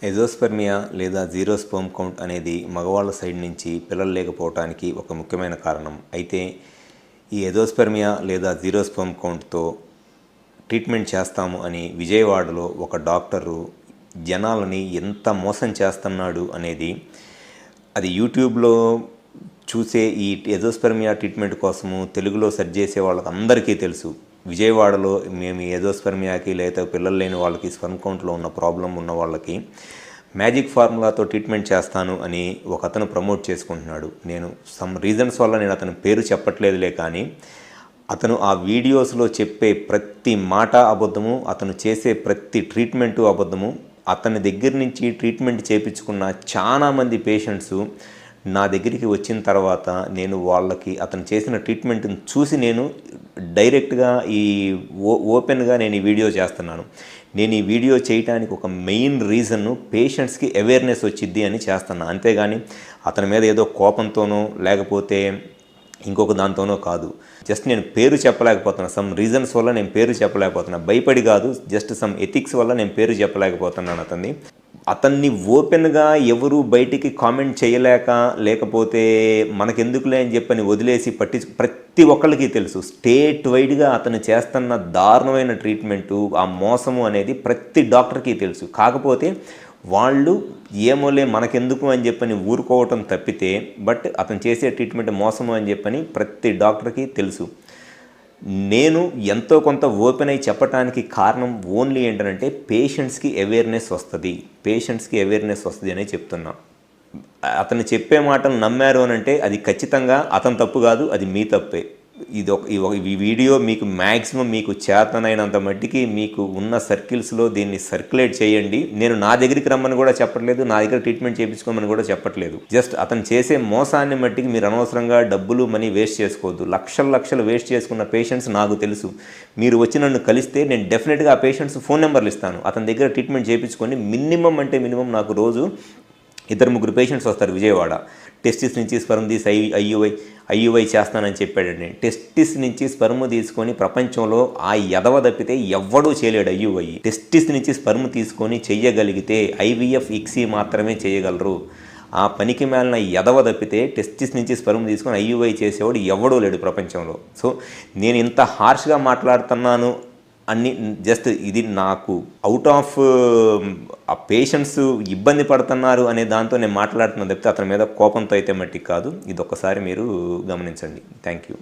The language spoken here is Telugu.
ఎజోస్పెర్మియా లేదా జీరో స్పెర్మ్ కౌంట్ అనేది మగవాళ్ళ సైడ్ నుంచి పిల్లలు లేకపోవడానికి ఒక ముఖ్యమైన కారణం. అయితే ఈ ఎజోస్పెర్మియా లేదా జీరో స్పెర్మ్ కౌంట్తో ట్రీట్మెంట్ చేస్తాము అని విజయవాడలో ఒక డాక్టరు జనాలని ఎంత మోసం చేస్తున్నాడు అనేది అది యూట్యూబ్లో చూసే ఈ ఎజోస్పెర్మియా ట్రీట్మెంట్ కోసము తెలుగులో సెర్చ్ చేసే వాళ్ళకి అందరికీ తెలుసు. విజయవాడలో మేము ఈ ఎజోస్పెర్మియాకి లేదా పిల్లలు లేని వాళ్ళకి స్పెర్మ్ కౌంట్లో ఉన్న ప్రాబ్లం ఉన్న వాళ్ళకి మ్యాజిక్ ఫార్ములాతో ట్రీట్మెంట్ చేస్తాను అని ఒక అతను ప్రమోట్ చేసుకుంటున్నాడు. నేను సమ్ రీజన్స్ వల్ల నేను అతని పేరు చెప్పట్లేదులే, కానీ అతను ఆ వీడియోస్లో చెప్పే ప్రతి మాట అబద్ధము, అతను చేసే ప్రతి ట్రీట్మెంటు అబద్ధము. అతని దగ్గర నుంచి ట్రీట్మెంట్ చేయించుకున్న చాలామంది పేషెంట్స్ నా దగ్గరికి వచ్చిన తర్వాత నేను వాళ్ళకి అతను చేసిన ట్రీట్మెంట్ని చూసి నేను డైరెక్ట్గా ఓపెన్గా నేను ఈ వీడియో చేస్తున్నాను. నేను ఈ వీడియో చేయడానికి ఒక మెయిన్ రీజన్ను పేషెంట్స్కి అవేర్నెస్ వచ్చిద్ది అని చేస్తున్నాను. అంతేగాని అతని మీద ఏదో కోపంతోనో లేకపోతే ఇంకొక దాంతోనో కాదు. జస్ట్ నేను పేరు చెప్పలేకపోతున్నా, సమ్ రీజన్స్ వల్ల నేను పేరు చెప్పలేకపోతున్నా. భయపడి కాదు, జస్ట్ సమ్ ఎథిక్స్ వల్ల నేను పేరు చెప్పలేకపోతున్నాను. అతన్ని ఓపెన్గా ఎవరు బయటికి కామెంట్ చేయలేక లేకపోతే మనకెందుకులే అని చెప్పని వదిలేసి ప్రతి ఒక్కళ్ళకి తెలుసు. స్టేట్ వైడ్గా అతను చేస్తున్న దారుణమైన ట్రీట్మెంటు, ఆ మోసము అనేది ప్రతి డాక్టర్కి తెలుసు. కాకపోతే వాళ్ళు ఏమోలే మనకెందుకు అని చెప్పని ఊరుకోవటం తప్పితే, బట్ అతను చేసే ట్రీట్మెంట్ మోసము అని చెప్పని ప్రతి డాక్టర్కి తెలుసు. నేను ఎంతో కొంత ఓపెన్ అయి చెప్పడానికి కారణం ఓన్లీ ఏంటంటే పేషెంట్స్కి అవేర్నెస్ వస్తుంది అనే చెప్తున్నా. అతను చెప్పే మాటలు నమ్మారు అని అంటే అది ఖచ్చితంగా అతను తప్పు కాదు, అది మీ తప్పే. ఈ వీడియో మీకు మ్యాక్సిమం మీకు చేతనైనంత మట్టికి మీకు ఉన్న సర్కిల్స్లో దీన్ని సర్క్యులేట్ చేయండి. నేను నా దగ్గరికి రమ్మని కూడా చెప్పట్లేదు, నా దగ్గర ట్రీట్మెంట్ చేయించుకోమని కూడా చెప్పట్లేదు. జస్ట్ అతను చేసే మోసాన్ని మట్టికి మీరు అనవసరంగా డబ్బులు మనీ వేస్ట్ చేసుకోవద్దు. లక్షలు వేస్ట్ చేసుకున్న పేషెంట్స్ నాకు తెలుసు. మీరు వచ్చి నన్ను కలిస్తే నేను డెఫినెట్గా ఆ పేషెంట్స్ ఫోన్ నెంబర్లు ఇస్తాను. అతని దగ్గర ట్రీట్మెంట్ చేయించుకొని మినిమం నాకు రోజు 2-3 పేషెంట్స్ వస్తారు విజయవాడ. టెస్టిస్ నుంచి స్పెర్మ్ తీసి ఐయుఐ చేస్తానని చెప్పాడండి. టెస్టిస్ నుంచి స్పెర్మ్ తీసుకొని ప్రపంచంలో ఆ ఎదవ తప్పితే ఎవ్వడూ చేయలేడు ఐయుఐ. టెస్టిస్ నుంచి స్పెర్మ్ తీసుకొని చెయ్యగలిగితే IVF ICSI మాత్రమే చేయగలరు. ఆ పనికి మేలిన ఎదవ తప్పితే టెస్టిస్ నుంచి స్పెర్మ్ తీసుకొని IUI చేసేవాడు ఎవడూ లేడు ప్రపంచంలో. సో నేను ఇంత హార్ష్గా మాట్లాడుతున్నాను అన్ని జస్ట్ ఇది నాకు అవుట్ ఆఫ్ ఆ పేషెంట్స్ ఇబ్బంది పడుతున్నారు అనే దాంతో నేను మాట్లాడుతున్నా తప్పితే అతని మీద కోపంతో అయితే మట్టికి కాదు. ఇది ఒక్కసారి మీరు గమనించండి. Thank you.